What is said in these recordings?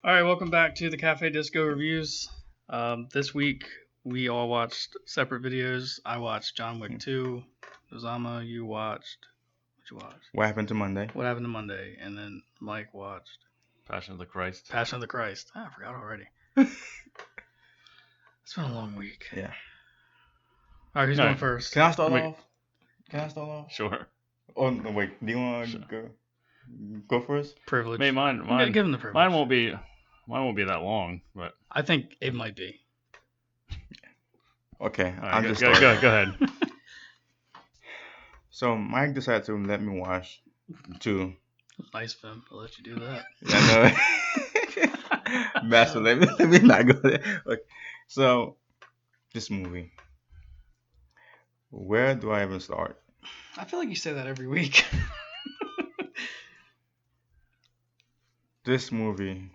All right, welcome back to the Cafe Disco reviews. This week we all watched separate videos. I watched John Wick 2. Ozama, you watched. What you watched? What happened to Monday? What happened to Monday? And then Mike watched Passion of the Christ. Passion of the Christ. I forgot already. It's been a long week. Yeah. All right, who's going first? Can I start off? Sure. Oh no, wait. Do you want to go first? Privilege. Maybe mine. Give him the privilege. Mine won't be that long, but I think it might be. Okay, right, I'm go just go ahead. So Mike decided to let me watch 2. Nice of him. I'll let you do that. I know. Master, let me not go there. Okay. So this movie. Where do I even start? I feel like you say that every week. This movie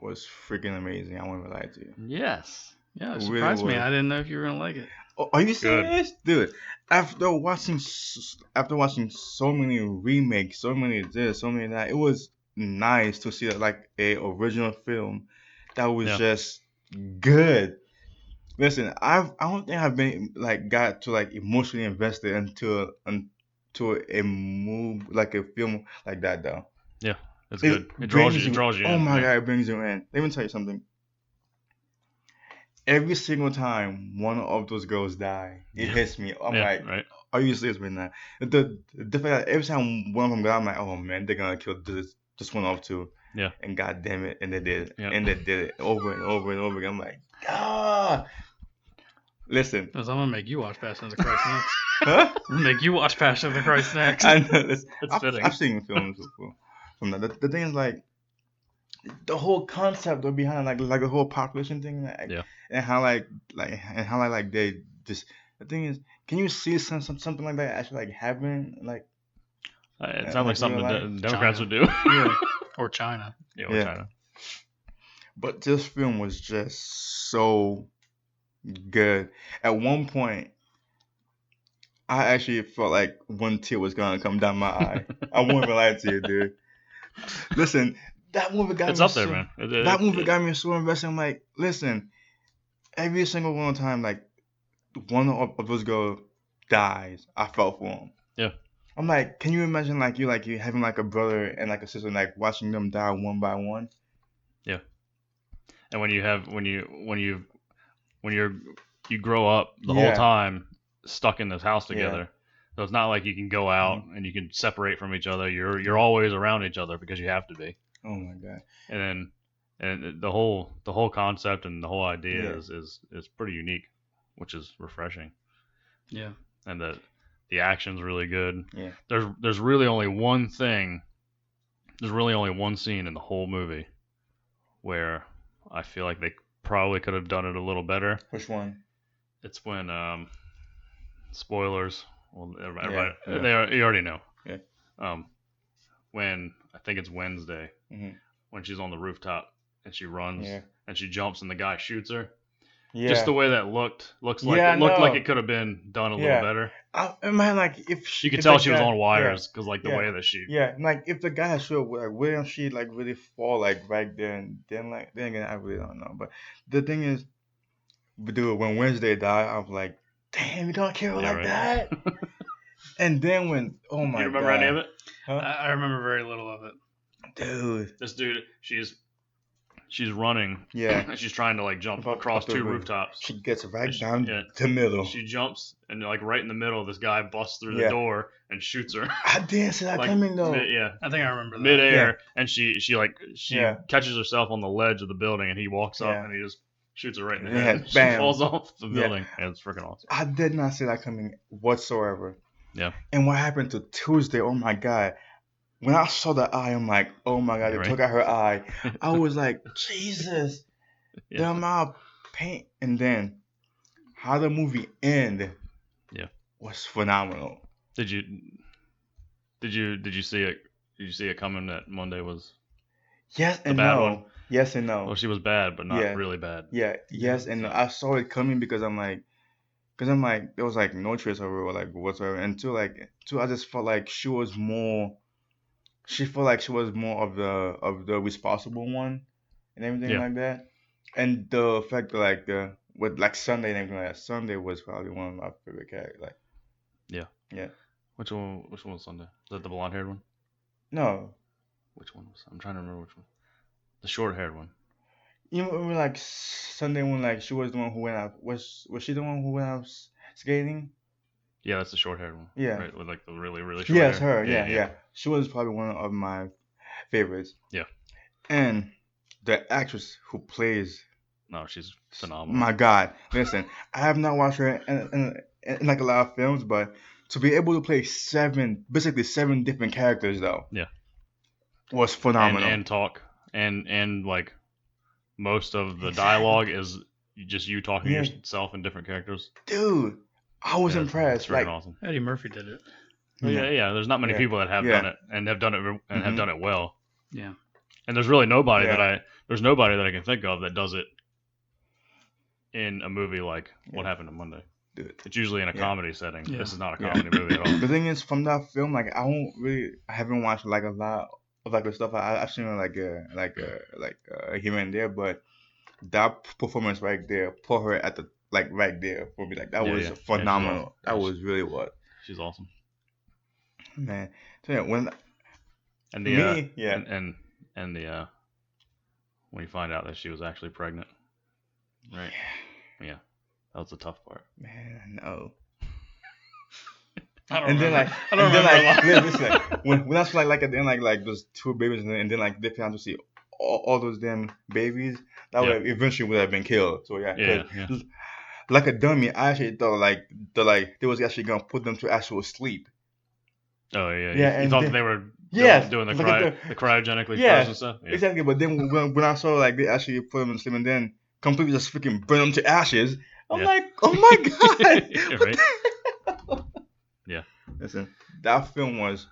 was freaking amazing. I won't lie to you. Yes. Yeah, it It surprised really me. was. I didn't know if you were gonna like it. Oh, are you serious, dude? After watching so many remakes, so many this, so many that, it was nice to see like a original film that was just good. Listen, I don't think I've been got to emotionally invested into a move like a film like that though. Yeah, it's good. It draws you. Oh in. my god, it brings you in. Let me tell you something. Every single time one of those girls die, it hits me. I'm like, right. are you serious right now? The fact that every time one of them die, I'm like, oh man, they're gonna kill this one off too. Yeah. And god damn it, and they did it. Yeah. And they did it over and over and over again. I'm like, ah. Listen. Because I'm gonna make you watch Passion of the Christ next. Huh? I'm gonna make you watch Passion of the Christ next. I know. It's fitting. I've seen films before. From that. The thing is like the whole concept behind like the whole population thing, and how they just the thing is, can you see something like that actually happen It sounds like something the Democrats China. would do. Yeah. Or China. Or China. But this film was just so good. At one point, I actually felt like one tear was gonna come down my eye. I won't even lie to you, dude. Listen, that movie got It's me up there, so, man. That movie got me so invested. I'm like, listen, every single one time, like one of those girls dies, I felt for them. Yeah. I'm like, can you imagine you having like a brother and like a sister, like watching them die one by one? Yeah. And when you grow up the whole time stuck in this house together. Yeah. So it's not like you can go out and you can separate from each other. You're always around each other because you have to be. Oh my god! And the whole concept and the whole idea is pretty unique, which is refreshing. Yeah. And the action's really good. Yeah. There's really only one thing. There's really only one scene in the whole movie where I feel like they probably could have done it a little better. Which one? It's when spoilers. Well, everybody, yeah. You already know. Yeah. When I think it's Wednesday, when she's on the rooftop and she runs and she jumps and the guy shoots her. Yeah. Just the way that looked like it could have been done a little better. If you could tell she was on wires because the way that she. Yeah, if the guy showed where she really fall right there, then again I really don't know. But the thing is, dude, when Wednesday died, I was like, damn, you don't care that. And then when oh my god, you remember any of it? Huh? I remember very little of it. Dude, this dude, she's running. Yeah. And she's trying to jump across 2 rooftops. She gets right down the middle. She jumps and right in the middle, this guy busts through the door and shoots her. I didn't see that coming though. I think I remember that. Midair, and she catches herself on the ledge of the building, and he walks up and he just shoots her right in the head. She falls off the building. Yeah, it's freaking awesome. I did not see that coming whatsoever. Yeah. And what happened to Tuesday? Oh my god. When I saw the eye, I'm like, oh my god, they took out her eye. I was like, Jesus. The amount of pain. And then how the movie ended was phenomenal. Did you see it? Did you see it coming that Monday was yes the and bad no. one? Yes and no. Well, she was bad, but not really bad. Yeah, yes and no. I saw it coming because I'm like, there was no trace of her or whatsoever. And two, I just felt like she felt like she was more of the responsible one. and everything like that. And the fact that like with like Sunday and everything like that, Sunday was probably one of my favorite characters. Like, yeah. Which one was Sunday? Is that the blonde haired one? No. Which one was? I'm trying to remember which one. The short haired one. You remember like Sunday when like she was the one who went out? Was she the one who went out skating? Yeah, that's the short haired one. Yeah. Right, with like the really short hair. Yes, her. Yeah. She was probably one of my favorites. Yeah. And the actress who plays. No, she's phenomenal. My God, listen, I have not watched her in like a lot of films, but to be able to play basically seven different characters though, was phenomenal. And talk and like most of the dialogue is just you talking to yourself in different characters. Dude, I was impressed. It's freaking awesome. Eddie Murphy did it. Well, yeah. There's not many people that have done it and have done it have done it well. Yeah. And there's really nobody that I can think of that does it in a movie like What Happened on Monday. Dude. It's usually in a comedy setting. Yeah. This is not a comedy movie at all. The thing is, from that film, like I haven't watched like a lot of like the stuff I've seen here and there, but that performance right there put her at the like right there for me. Like that was phenomenal. That was really what. She's awesome. Man, so when and the and the when you find out that she was actually pregnant. Right. Yeah. That was the tough part. Man, I know. I don't and remember. then like when I saw like at the end like those two babies and then like they found to see all those damn babies that would eventually would have been killed. So yeah. Like a dummy, I actually thought like they was actually gonna put them to actual sleep. Oh yeah. You thought that they were doing the cryogenically frozen stuff. Yeah. Exactly. But then when I saw like they actually put them to sleep and then completely just freaking burn them to ashes. I'm like, oh my God. Right? Yeah. Listen, the film was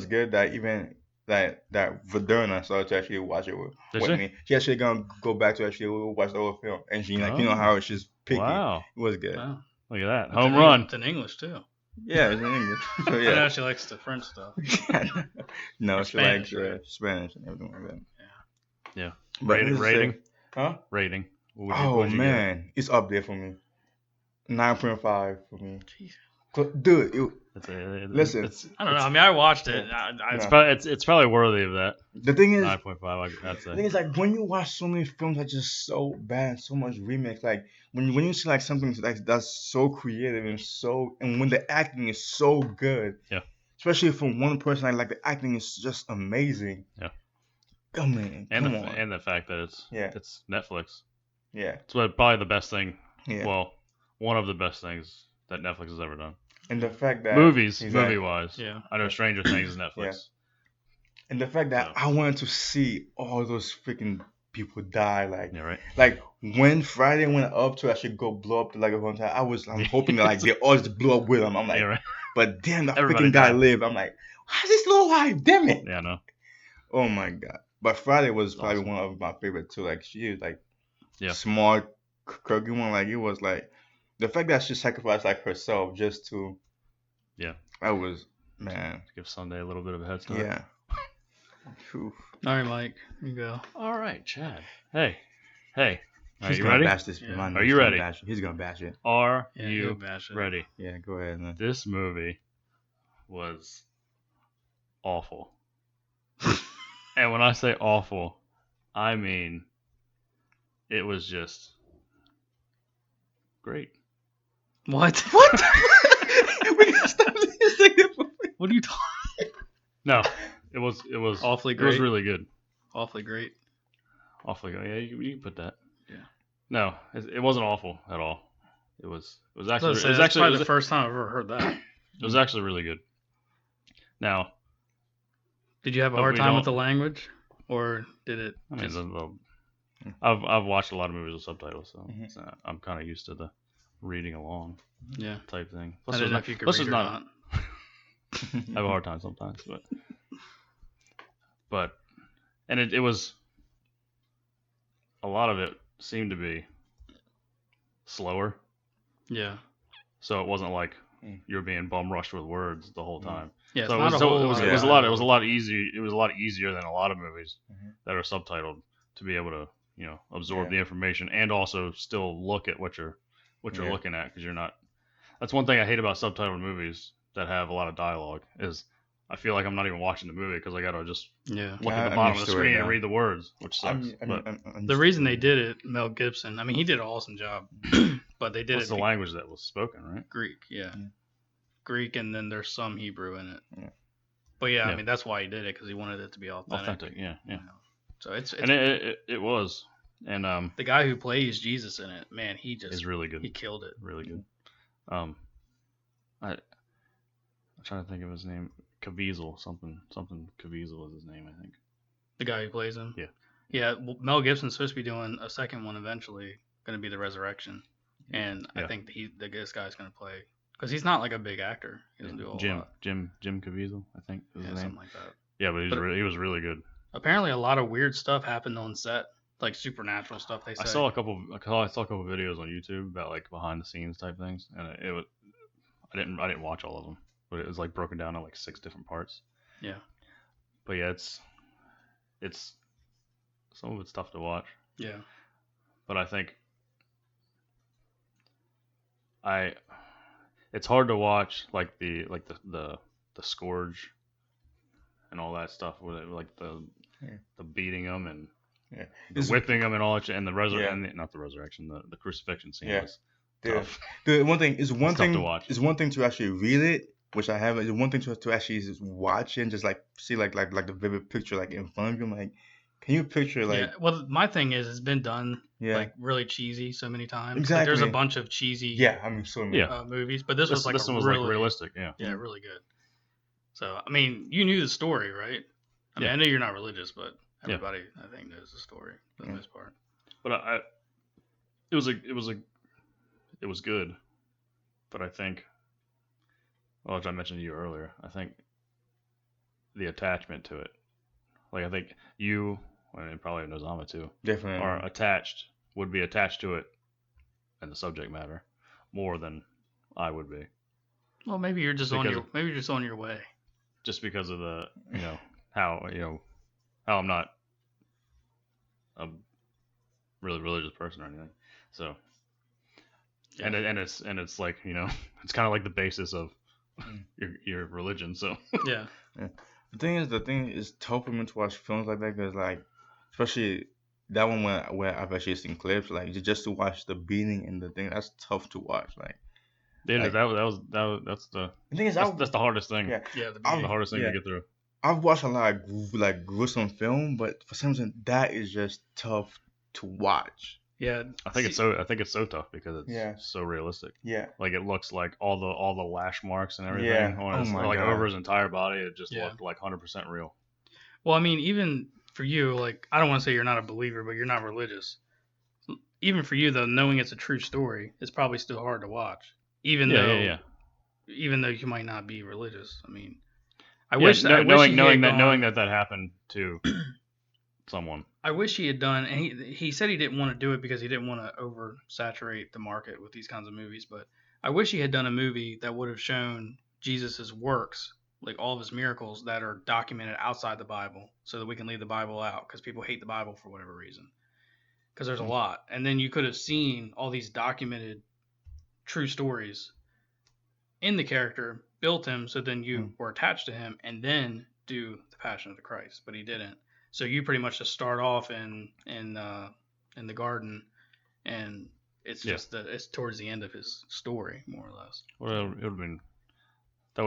good that even that Verderna started to actually watch it with me. She actually gonna go back to actually watch the whole film. And she you know how she's picky. Wow. It was good. Wow. Look at that. Home run. It's in English too. Yeah, it's in English. So, I know she likes the French stuff. No, she likes Spanish and everything like that. Yeah. But rating? Huh? Rating. What would you get? It's up there for me. 9.5 for me. Jeez. Dude, listen. I don't know. I mean, I watched it. It's probably worthy of that. The thing is, 9.5. I'd say. The thing is, like when you watch so many films that are just so bad, so much remakes, like when you see like something like that's so creative and when the acting is so good, especially from one person, like the acting is just amazing. Yeah. Come on. And the fact that it's Netflix. Yeah. It's probably the best thing. Yeah. Well, one of the best things that Netflix has ever done. And the fact that movie-wise, I know Stranger Things is Netflix. Yeah. And the fact that I wanted to see all those freaking people die, like when Friday went up to actually go blow up like a whole time, I'm hoping that like they all just blew up with him. I'm like, but damn, that freaking guy lived. I'm like, how's this little guy? Damn it. Yeah, I know. Oh my God. But Friday was probably one of my favorite too. Like she is like smart, quirky one. Like it was like the fact that she sacrificed like herself just to. Yeah. That was man. Give Sunday a little bit of a head start. Yeah. All right, Mike, you go. All right, Chad. Hey. Are you ready? Bash this. Yeah. Are you ready? He's gonna bash it. Are you ready? Yeah, go ahead. Man. This movie was awful. And when I say awful, I mean it was just great. What? We gotta stop this thing. What are you talking? No, it was awfully great. It was really good. Awfully great. Awfully good. Yeah, you can put that. Yeah. No, it wasn't awful at all. It was actually the first time I've ever heard that. It was actually really good. Now, did you have a hard time with the language, or did it? I mean, I've watched a lot of movies with subtitles, so I'm kind of used to the reading along, type thing. Plus, I don't know if you could read or not. I have a hard time sometimes, but it was a lot of it seemed to be slower. Yeah. So it wasn't like you're being bum rushed with words the whole time. Yeah, so it was a lot easier. It was a lot easier than a lot of movies that are subtitled to be able to absorb the information and also still look at what you're looking at, because you're not. That's one thing I hate about subtitled movies that have a lot of dialogue is I feel like I'm not even watching the movie because I gotta just look at the bottom of the screen and read the words, which sucks. The reason they did it, Mel Gibson, I mean, he did an awesome job, but they did What's the language that was spoken, right? Greek, Greek, and then there's some Hebrew in it. Yeah. But I mean, that's why he did it, because he wanted it to be authentic. Yeah. So it's and it was, and the guy who plays Jesus in it, man, he just is really good. He killed it. Really good. I'm trying to think of his name. Caviezel, something Caviezel is his name, I think. The guy who plays him? Yeah. Yeah, well, Mel Gibson's supposed to be doing a second one eventually, going to be The Resurrection. And I think this guy's going to play, because he's not like a big actor. He doesn't do a whole lot. Jim Caviezel, I think is his name. Something like that. Yeah, but he was really good. Apparently a lot of weird stuff happened on set, like supernatural stuff, they say. I saw a couple videos on YouTube about like behind the scenes type things, and I didn't watch all of them, but it was like broken down in like 6 different parts. Yeah. But yeah, it's some of it's tough to watch. Yeah. But I think it's hard to watch like the scourge and all that stuff with it, like the beating them and the whipping them and all that, and the resurrection, the crucifixion scene was tough. The one thing is one thing to watch. Is one thing to actually read it, which I haven't. It's one thing to actually just watch it and just like see like the vivid picture like in front of you. Like, can you picture like? Yeah. Well, my thing is, it's been done like really cheesy so many times. Exactly. Like, there's a bunch of cheesy movies, but this was like really realistic. Yeah, really good. So I mean, you knew the story, right? I mean, I know you're not religious, but everybody I think knows the story for the most part. But it was good, but I think, well, as I mentioned to you earlier, I think the attachment to it, like I think you, and probably Nozama too, definitely would be attached to it and the subject matter more than I would be. Well, maybe you're just on your way. Just because of the how I'm not a really religious person or anything, so and it's like it's kind of like the basis of your religion. So yeah. The thing is tough for me to watch films like that, because like especially that one where I've actually seen clips, like just to watch the beating and the thing, that's tough to watch. Like that's the thing is that's the hardest thing. Yeah, the hardest thing to get through. I've watched a lot of like gruesome film, but for some reason that is just tough to watch. Yeah, I think it's so tough because it's so realistic. Yeah, like it looks like all the lash marks and everything on his, over his entire body. It just looked like 100% real. Well, I mean, even for you, like I don't want to say you're not a believer, but you're not religious. Even for you, though, knowing it's a true story, it's probably still hard to watch. Even though you might not be religious. I mean, knowing that happened to someone. I wish he had done, and he said he didn't want to do it because he didn't want to oversaturate the market with these kinds of movies, but I wish he had done a movie that would have shown Jesus's works, like all of his miracles that are documented outside the Bible, so that we can leave the Bible out, because people hate the Bible for whatever reason. Because there's a lot. And then you could have seen all these documented true stories in the character, built him, so then you were attached to him, and then do the Passion of the Christ, but he didn't. So you pretty much just start off in the garden, and it's just it's towards the end of his story, more or less. Well, that would have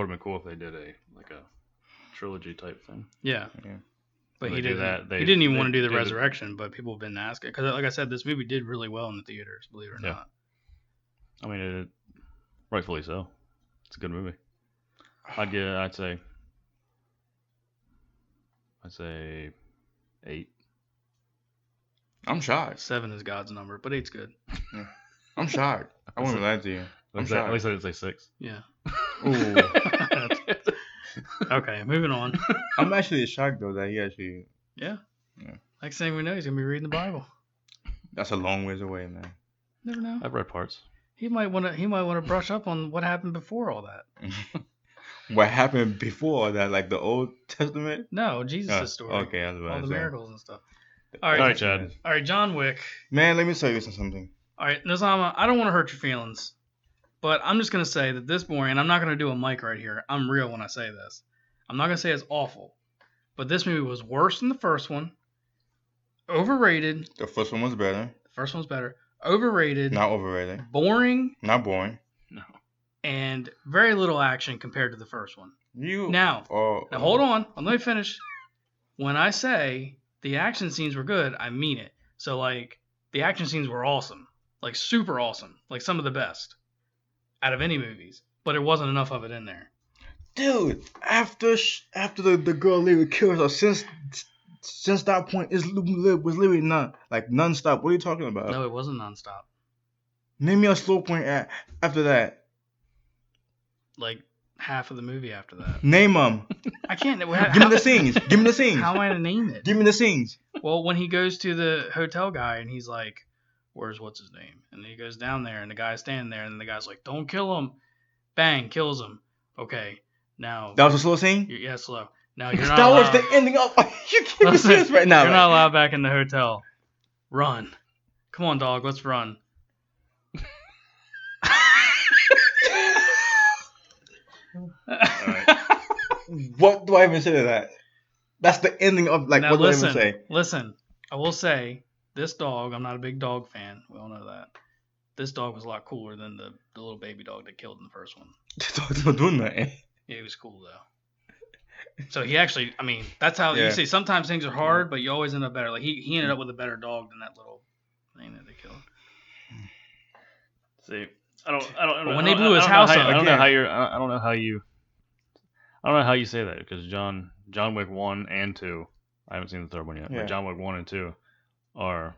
been cool if they did a trilogy type thing. Yeah. But he didn't. He didn't even want to do the resurrection, but people have been asking, because, like I said, this movie did really well in the theaters, believe it or not. I mean, rightfully so. It's a good movie. I'd say 8. I'm shocked. 7 is God's number, but 8's good. Yeah. I'm shocked. I won't lie to you. At least I didn't say 6. Yeah. Ooh. Okay, moving on. I'm actually shocked though that he actually. Yeah. Next thing we know, he's gonna be reading the Bible. That's a long ways away, man. Never know. I've read parts. He might want to brush up on what happened before all that. What happened before that, like the Old Testament? No, Jesus' story. Okay, I was about all to the say. miracles and stuff. All right, Chad. All right, John Wick. Man, let me tell you something. All right, Nizama, I don't want to hurt your feelings, but I'm just gonna say that this morning, and I'm not gonna do a mic right here. I'm real when I say this. I'm not gonna say it's awful, but this movie was worse than the first one. Overrated. The first one was better. The first one's better. Overrated. Not overrated. Boring. Not boring. No. And very little action compared to the first one. Now hold on. Let me finish. When I say the action scenes were good, I mean it. So, like, the action scenes were awesome. Like, super awesome. Like, some of the best out of any movies. But there wasn't enough of it in there. Dude, after the girl literally killed herself, since that point, it was literally non-stop. What are you talking about? No, it wasn't non-stop. Name me a slow point after that. Like, half of the movie after that. Name them. I can't. Give me the scenes. Give me the scenes. How am I going to name it? Give me the scenes. Well, when he goes to the hotel guy and he's like, where's what's his name? And then he goes down there and the guy's standing there and the guy's like, don't kill him. Bang, kills him. Okay, now. That was a slow scene? Yeah, slow. Now you're not that allowed. was the ending of. You can't be serious right now. You're not allowed back in the hotel. Run. Come on, dog. Let's run. Right. What do I even say to that? That's the ending of now, what do I even say? Listen, I will say this dog. I'm not a big dog fan. We all know that. This dog was a lot cooler than the little baby dog they killed in the first one. The dog's not doing nothing. Yeah, he was cool though. So he actually, I mean, that's how you see. Sometimes things are hard, but you always end up better. Like he ended up with a better dog than that little thing that they killed. See, I don't. But when they blew his house up, I don't know how you say that because John Wick 1 and 2. I haven't seen the third one yet. Yeah. But John Wick 1 and 2 are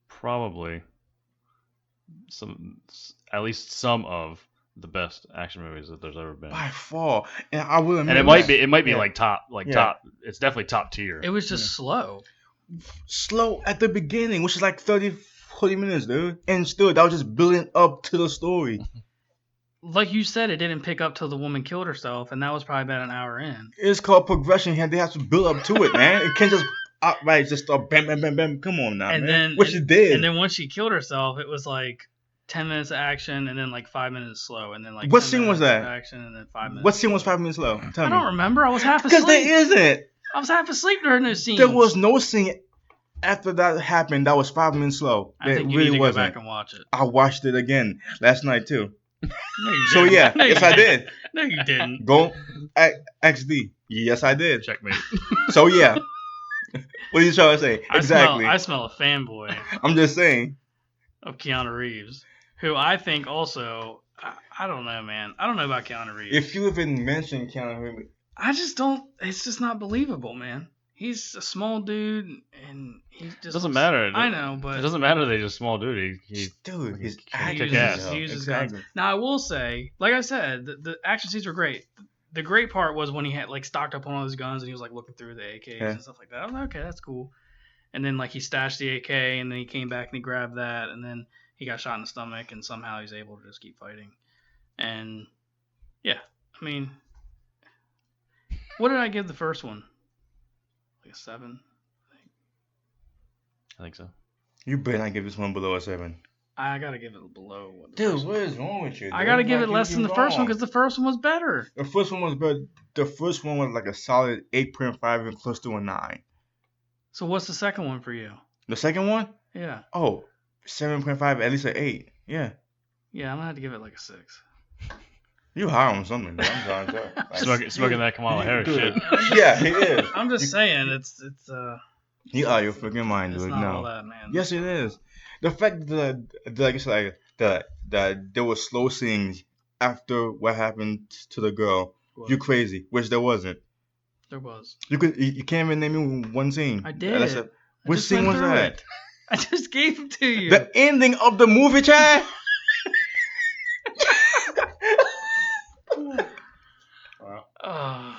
probably at least some of the best action movies that there's ever been. By far, and I will admit, and it might be like top. It's definitely top tier. It was just slow at the beginning, which is like 30-40 minutes, dude, and still that was just building up to the story. Like you said, it didn't pick up till the woman killed herself, and that was probably about an hour in. It's called progression. They have to build up to it, man. It can't just outright just start bam, bam, bam, bam. Come on now, man. Which it did. And then once she killed herself, it was like 10 minutes of action, and then like 5 minutes slow, and then like what scene was that? Action, and then 5 minutes. What scene was 5 minutes slow? Tell me. I don't remember. I was half asleep. Because there isn't. I was half asleep during those scenes. There was no scene after that happened that was 5 minutes slow. I think you need to go back and watch it. I watched it again last night tue. No, you so didn't. yeah, No, yes I did. No, you didn't. Go XD. Yes I did. Checkmate. So yeah. What are you trying to say? Exactly. I smell a fanboy. I'm just saying. Of Keanu Reeves, who I think also, I don't know, man. I don't know about Keanu Reeves. If you even mention Keanu Reeves, I just don't. It's just not believable, man. He's a small dude, and he just doesn't matter. I know, but it doesn't matter that he's a small dude. He's kick ass. He uses guns. Now I will say, like I said, the action scenes were great. The great part was when he had like stocked up on all his guns and he was like looking through the AKs and stuff like that. I was like, okay, that's cool. And then like he stashed the AK and then he came back and he grabbed that and then he got shot in the stomach and somehow he's able to just keep fighting. And yeah, I mean, what did I give the first one? Like a 7, I think so. You better not give this one below a 7. I gotta give it below. Dude, what is wrong with you? Dude? I gotta give it less than the first one because the first one was better. The first one was better. The first one was like a solid 8.5 and close to a 9. So what's the second one for you? The second one? Yeah. Oh, 7.5, at least an 8. Yeah. Yeah, I'm gonna have to give it like a 6. You high on something, man. I'm sorry. Like, smoking that Kamala Harris shit. Yeah, he is. I'm just saying, it's You are your freaking mind, dude. It's not no. all that, man. Yes, it is. The fact that, like I said, that there were slow scenes after what happened to the girl. What? You crazy? Which there wasn't. There was. You can't even name me one scene. I did. Which scene was that? It. I just gave it to you. The ending of the movie, Chad. Wow.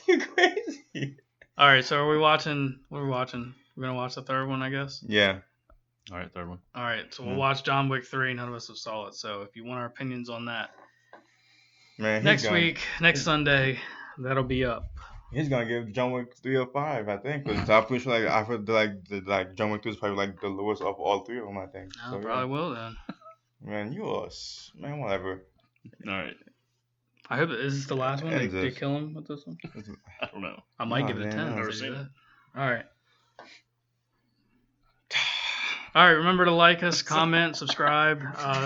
You crazy? All right, so are we watching? What are we watching? We're gonna watch the third one, I guess. Yeah. All right, third one. All right, so we'll watch John Wick 3. None of us have saw it, so if you want our opinions on that, next Sunday, that'll be up. He's gonna give John Wick 3 or 5, I think. Cause I'm pretty sure I've heard John Wick 2 is probably the lowest of all 3 of them, I think. I probably will then. Man, whatever. All right. I hope is this the last one? They kill him with this one? I don't know. I might give it a 10. I've never seen it. All right. All right, remember to like us, comment, subscribe.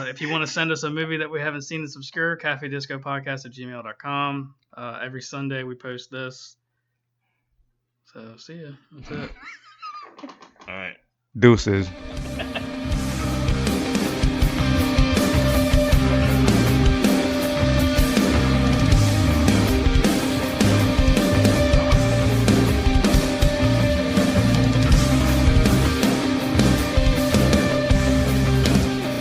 If you want to send us a movie that we haven't seen that's obscure, cafediscopodcast@gmail.com. Every Sunday we post this. So, see ya. That's it. All right. Deuces.